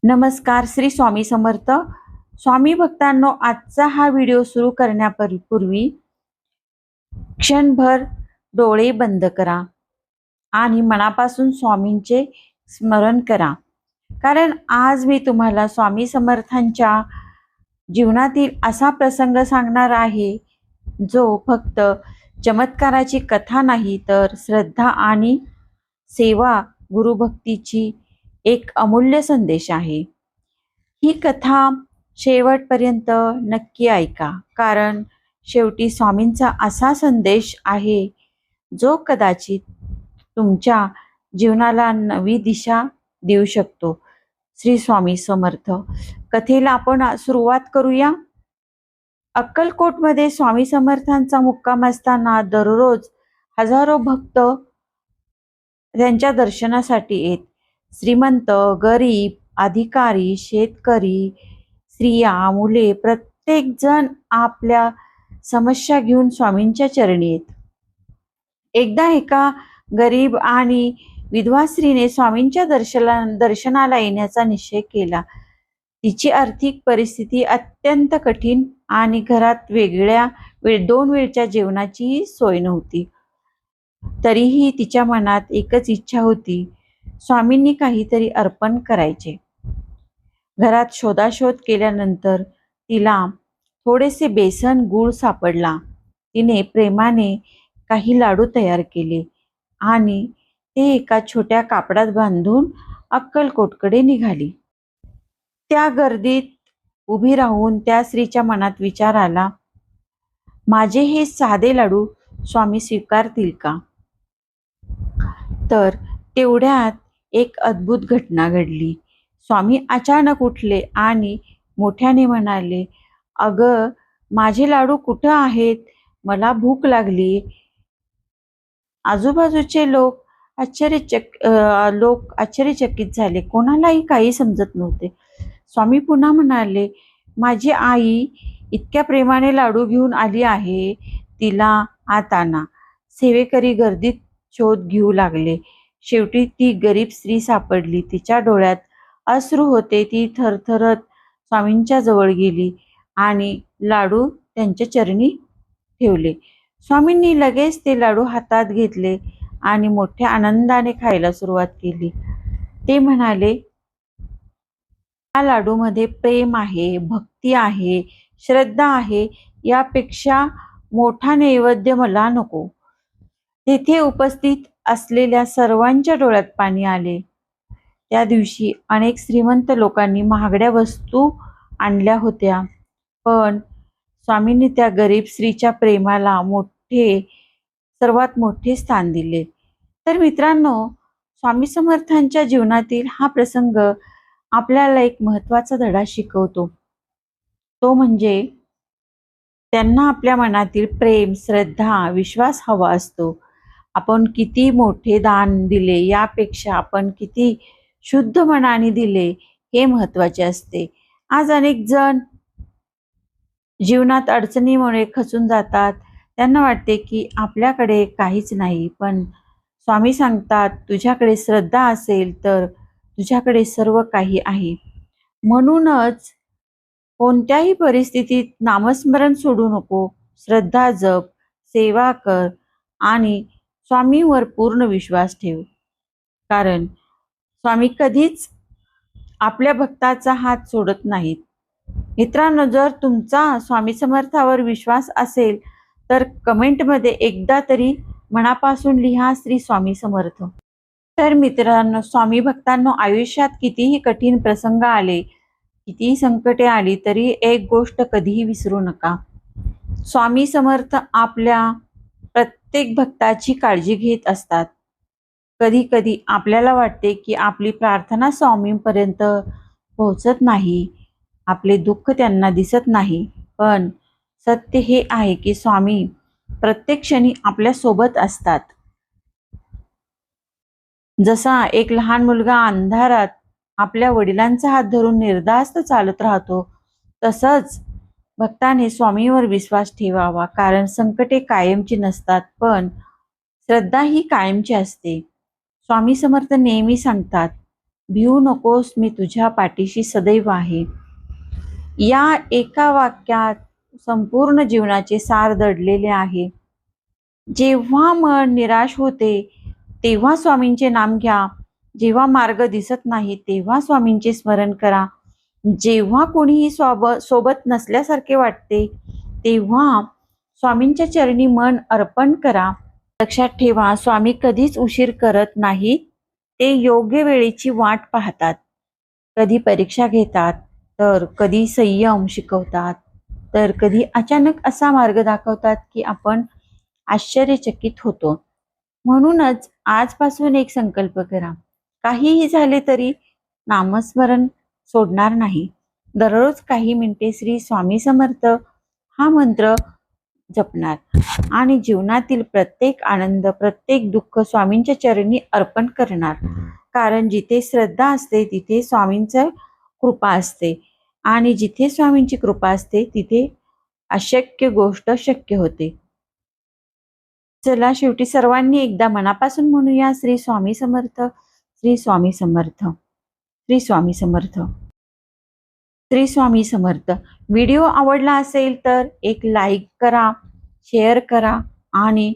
नमस्कार, श्री स्वामी समर्थ. स्वामी भक्तांनो, आजचा हा व्हिडिओ सुरू करण्यापूर्वी क्षणभर डोळे बंद करा आणि मनापासून स्वामींचे स्मरण करा. कारण आज मी तुम्हाला स्वामी समर्थांच्या जीवनातील असा प्रसंग सांगणार आहे जो फक्त चमत्काराची कथा नाही, तर श्रद्धा आणि सेवा गुरुभक्तीची एक अमूल्य संदेश आहे. ही कथा शेवटपर्यंत नक्की ऐका, कारण शेवटी स्वामींचा असा संदेश आहे जो कदाचित तुमच्या जीवनाला नवी दिशा देऊ शकतो. श्री स्वामी समर्थ. कथेला आपण सुरुवात करूया. अक्कलकोटमध्ये स्वामी समर्थांचा मुक्काम असताना दररोज हजारो भक्त त्यांच्या दर्शनासाठी येत. श्रीमंत, गरीब, अधिकारी, शेतकरी, स्त्रिया, मुले प्रत्येक जण आपल्या समस्या घेऊन स्वामींच्या चरणी येत. एकदा एका गरीब आणि विधवा स्त्रीने स्वामींच्या दर्शनाला येण्याचा निश्चय केला. तिची आर्थिक परिस्थिती अत्यंत कठीण आणि घरात दोन वेळच्या जेवणाची सोय नव्हती. तरीही तिच्या मनात एकच इच्छा होती, स्वामींनी काहीतरी अर्पण करायचे. घरात शोधाशोध केल्यानंतर तिला थोडेसे बेसन गूळ सापडला. तिने प्रेमाने काही लाडू तयार केले आणि ते एका छोट्या कापडात बांधून अक्कलकोटकडे निघाली. त्या गर्दीत उभी राहून त्या स्त्रीच्या मनात विचार आला, माझे हे साधे लाडू स्वामी स्वीकारतील का? तर तेवढ्यात एक अद्भुत घटना घडली. स्वामी अचानक उठले आणि मोठ्याने म्हणाले, अगं, माझे लाडू कुठं आहेत? मला भूक लागली. आजूबाजूचे लोक आश्चर्यचकित झाले. कोणालाही काही समजत नव्हते. स्वामी पुन्हा म्हणाले, माझी आई इतक्या प्रेमाने लाडू घेऊन आली आहे, तिला आत आणा. सेवेकरी गर्दीत शोध घेऊ लागले. शेवटी ती गरीब स्त्री सापडली. तिच्या डोळ्यात अश्रू होते. ती थरथरत स्वामींच्या जवळ गेली आणि लाडू त्यांच्या चरणी ठेवले. स्वामींनी लगेच ते लाडू हातात घेतले आणि मोठ्या आनंदाने खायला सुरुवात केली. ते म्हणाले, या लाडूमध्ये प्रेम आहे, भक्ती आहे, श्रद्धा आहे. यापेक्षा मोठा नैवेद्य मला नको. तेथे उपस्थित असलेल्या सर्वांच्या डोळ्यात पाणी आले. त्या दिवशी अनेक श्रीमंत लोकांनी महागड्या वस्तू आणल्या होत्या, पण स्वामींनी त्या गरीब स्त्रीच्या प्रेमाला सर्वात मोठे स्थान दिले. तर मित्रांनो, स्वामी समर्थांच्या जीवनातील हा प्रसंग आपल्याला एक महत्त्वाचा धडा शिकवतो. तो म्हणजे त्यांना आपल्या मनातील प्रेम, श्रद्धा, विश्वास हवा असतो. आपण किती मोठे दान दिले यापेक्षा आपण किती शुद्ध मनाने दिले हे महत्त्वाचे असते. आज अनेक जण जीवनात अडचणीमुळे खचून जातात. त्यांना वाटते की आपल्याकडे काहीच नाही, पण स्वामी सांगतात, तुझ्याकडे श्रद्धा असेल तर तुझ्याकडे सर्व काही आहे. म्हणूनच कोणत्याही परिस्थितीत नामस्मरण सोडू नको. श्रद्धा जप, सेवा कर आणि स्वामींवर पूर्ण विश्वास ठेव. कारण स्वामी कधीच आपल्या भक्ताचा हात सोडत नाहीत. मित्रांनो, जर तुमचा स्वामी समर्थावर विश्वास असेल तर कमेंटमध्ये एकदा तरी मनापासून लिहा, श्री स्वामी समर्थ. तर मित्रांनो, स्वामी भक्तांनो, आयुष्यात कितीही कठीण प्रसंग आले, कितीही संकटे आली, तरी एक गोष्ट कधीही विसरू नका. स्वामी समर्थ आपल्या प्रत्येक भक्ताची काळजी घेत असतात. कधी कधी आपल्याला वाटते की आपली प्रार्थना स्वामींपर्यंत पोहोचत नाही, आपले दुःख त्यांना दिसत नाही, पण सत्य हे आहे की स्वामी प्रत्येक क्षणी आपल्या सोबत असतात. जसा एक लहान मुलगा अंधारात आपल्या वडिलांचा हात धरून निर्धास्त चालत राहतो, तसंच भक्ताने स्वामींवर विश्वास ठेवावा. कारण संकटे कायमची नसतात, पण श्रद्धा ही कायमची असते. स्वामी समर्थ नेहमी सांगतात, भिवू नकोस, मी तुझ्या पाठीशी सदैव आहे. या एका वाक्यात संपूर्ण जीवनाचे सार दडलेले आहे. जेव्हा मन निराश होते तेव्हा स्वामींचे नाम घ्या. जेव्हा मार्ग दिसत नाही तेव्हा स्वामींचे स्मरण करा. जेव्हा कोणीही सोबत नसल्यासारखे वाटते तेव्हा स्वामींच्या चरणी मन अर्पण करा. लक्षात ठेवा, स्वामी कधीच उशीर करत नाहीत. ते योग्य वेळेची वाट पाहतात. कधी परीक्षा घेतात, तर कधी संयम शिकवतात, तर कधी अचानक असा मार्ग दाखवतात की आपण आश्चर्यचकित होतो. म्हणूनच आजपासून एक संकल्प करा, काहीही झाले तरी नामस्मरण सोडणार नाही. दररोज काही मिनिटे श्री स्वामी समर्थ हा मंत्र जपणार आणि जीवनातील प्रत्येक आनंद, प्रत्येक दुःख स्वामींच्या चरणी अर्पण करणार. कारण जिथे श्रद्धा असते तिथे स्वामींची कृपा असते आणि जिथे स्वामींची कृपा असते तिथे अशक्य गोष्ट शक्य होते. चला, शेवटी सर्वांनी एकदा मनापासून म्हणूया, श्री स्वामी समर्थ, श्री स्वामी समर्थ, श्री स्वामी समर्थ, श्री स्वामी समर्थ. व्हिडिओ आवडला असेल तर एक लाईक करा, शेअर करा आणि